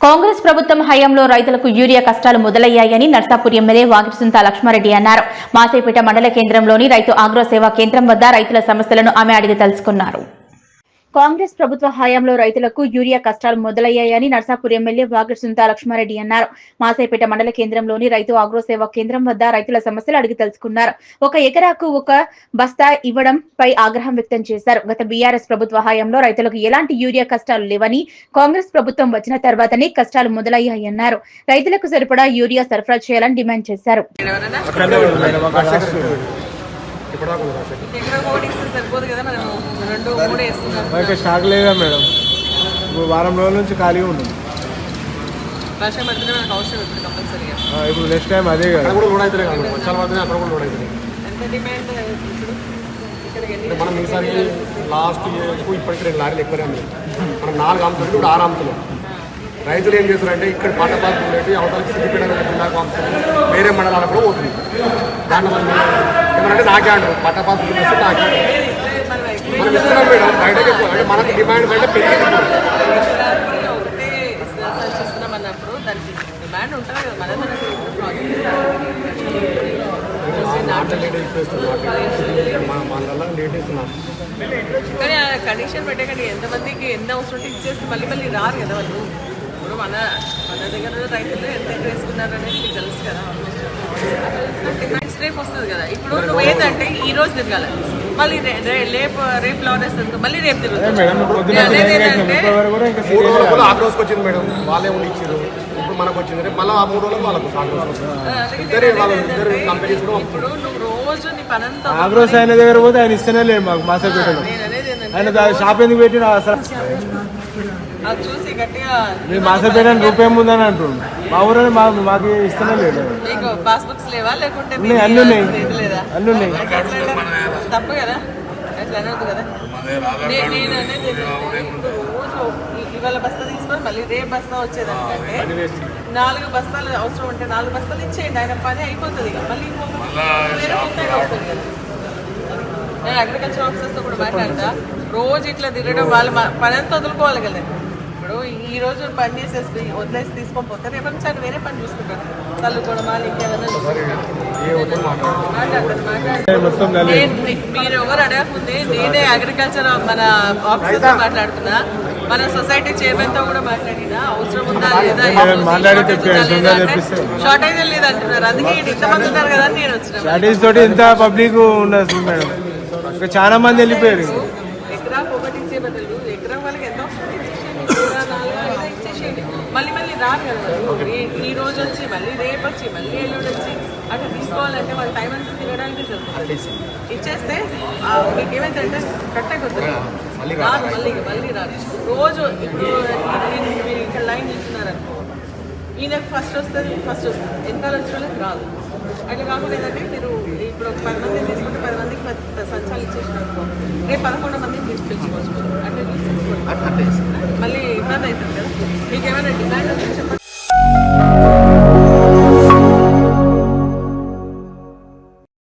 కాంగ్రెస్ ప్రభుత్వం హయాంలో రైతులకు యూరియా కష్టాలు మొదలయ్యాయని నర్సాపూర్ ఎమ్మెల్యే వాగిరిసుంత లక్ష్మారెడ్డి అన్నారు. మాసేపేట మండల కేంద్రంలోని రైతు ఆగ్రో సేవా కేంద్రం వద్ద రైతుల సమస్యలను ఆమె అడిగి తెలుసుకున్నారు. కాంగ్రెస్ ప్రభుత్వ హయాంలో రైతులకు యూరియా కష్టాలు మొదలయ్యాయని నర్సాపూర్ ఎమ్మెల్యే వాగిరిసుంత లక్ష్మారెడ్డి అన్నారు. మాసేపేట మండల కేంద్రంలోని రైతు ఆగ్రో సేవా కేంద్రం వద్ద రైతుల సమస్యలు అడిగి తెలుసుకున్నారు. 1 ఎకరాకు 1 బస్తా ఇవ్వడంపై ఆగ్రహం వ్యక్తం చేశారు. గత బీఆర్ఎస్ ప్రభుత్వ హయాంలో రైతులకు ఎలాంటి యూరియా కష్టాలు లేవని, కాంగ్రెస్ ప్రభుత్వం వచ్చిన తర్వాతనే కష్టాలు మొదలయ్యాయన్నారు. రైతులకు సరిపడా యూరియా సరఫరా చేయాలని డిమాండ్ చేశారు. స్టాక్ లేదా మేడం, వారం రోజుల నుంచి ఖాళీగా ఉంటుంది. ఇప్పుడు నెక్స్ట్ టైం అదే కదా మనం ఈసారి లాస్ట్ ఇప్పటికి 2 లారీలు ఎక్కువనే ఉంది. మనం 4 అమ్ముతుంది, ఇప్పుడు 6 అమ్ముతున్నాం. రైతులు ఏం చేస్తారంటే ఇక్కడ పంట పాత్రలు పెట్టి అవతల సిద్దిపేట జిల్లాకు అమ్ముతుంది, వేరే మండలాలకు కూడా పోతుంది. దానివల్ల ఏమంటే నాకే అంటారు పంట పాత్రలు వస్తే నాకే మనం ఇస్తున్నాం మేడం. బయటకి అంటే మనకు డిమాండ్ బయట పెరిగింది. అన్నప్పుడు దానికి డిమాండ్ ఉంటుంది కదా. కానీ ఆ కండిషన్ పెట్టే కానీ ఎంతమందికి ఎంత అవసరం ఉంటే ఇచ్చేస్తే మళ్ళీ రారు కదా వాళ్ళు. ఇప్పుడు మన దగ్గర రైతులు ఎంత వేసుకున్నారు అనేది మీకు తెలుసు కదా. డిమాండ్స్ రేపు వస్తుంది కదా. ఇప్పుడు నువ్వు ఏంటంటే ఈ రోజు తిరగాలి, మళ్ళీ రేపు లానెస్ మళ్ళీ రేపు తిరుగుతుంది. అనేది ఏంటంటే 3 రోజులు ఆ రోజుకి వచ్చింది మేడం, వాళ్ళే ఉండి ఇచ్చారు. ఇప్పుడు మనకు వచ్చింది రేపు మళ్ళీ ఆ 3 రోజులకు వాళ్ళకు ఇద్దరు కంపెనీస్ కూడా. ఇప్పుడు నువ్వు రోజు నీ పనంతా ఆగ్రోస్ ఆయన దగ్గర పోతే ఆయన ఇస్తేనే లేదు మాకు. మాసేపేటలో ఆయన షాప్ ఎందుకు పెట్టిన అది చూసి గట్టిగా మాసేపేట రూపాయి ఉందని అంటుండు. మా ఊరు మాకు ఇస్తేనే లేదు. మీకు పాస్బుక్స్ లేవా లేకుంటే అన్ని ఉన్నాయి, లేదా? అన్ని ఉన్నాయి. తప్పు కదా, అట్లా అనవద్దు కదా. నేను అనేది ఇప్పుడు రోజు ఇవాళ బస్తా తీసుకొని మళ్ళీ రేపు బస్తా వచ్చేదానికంటే 4 బస్తాలు అవసరం ఉంటే 4 బస్తాలు ఇచ్చేయండి, ఆయన పని అయిపోతుంది. మళ్ళీ అవుతుంది కదా. నేను అగ్రికల్చర్ ఆఫీసర్స్తో కూడా మాట్లాడతా. రోజు ఇట్లా తిరగడం వాళ్ళ పని అంతా వదులుకోవాలి కదా. ఇప్పుడు ఈ రోజు పని చేసేసి వదిలేసి తీసుకొని పోతారు, రేపు నుంచి వేరే పని చూసుకుంటారు. చల్లుకోవడం వాళ్ళు ఇంకేమైనా మీరు ఎవరు అడగకుంది నేనే అగ్రికల్చర్ మన ఆఫీసర్తో మాట్లాడుతున్నా, మన సొసైటీ చైర్మన్ తో కూడా మాట్లాడినా. అవసరం ఉందా లేదా, షార్టేజ్ లేదంటున్నారు. అందుకే ఇంతమంది ఉన్నారు కదా అని నేను వచ్చిన. ఇంత పబ్లిక్ ఉండదు మేడం, చాలా మంది వెళ్ళిపోయారు. ఎకరాకు 1 ఇచ్చే బదులు ఎకరం వాళ్ళకి ఎంత ఇచ్చేసేయండి. మళ్ళీ రారు కదా. ఈ రోజు వచ్చి మళ్ళీ రేపు వచ్చి మళ్ళీ ఎల్లుండి వచ్చి అట్లా తీసుకోవాలంటే వాళ్ళ టైం అంతా తిరగడానికి జరుగుతుంది. ఇచ్చేస్తే మీకు ఏమైందంటే కరెక్ట్ అయిపోతుంది, రాదు మళ్ళీ రాదు. రోజు ఇప్పుడు మీరు ఇక్కడ లైన్ ఇస్తున్నారనుకో, ఈయనకు ఫస్ట్ వస్తుంది వెనకాల వచ్చిన వాళ్ళకి రాదు. అట్లా కాకుండా ఏంటంటే మీరు ఇప్పుడు 10 మందిని తీసుకుంటే 10 మందికి సంచాలు ఇచ్చేసినారనుకో, రేపు 11 మందిని పిలుచుకోవచ్చు. అట్లా మళ్ళీ ఇబ్బంది అవుతుంది కదా. మీకు ఏమైనా డిమాండ్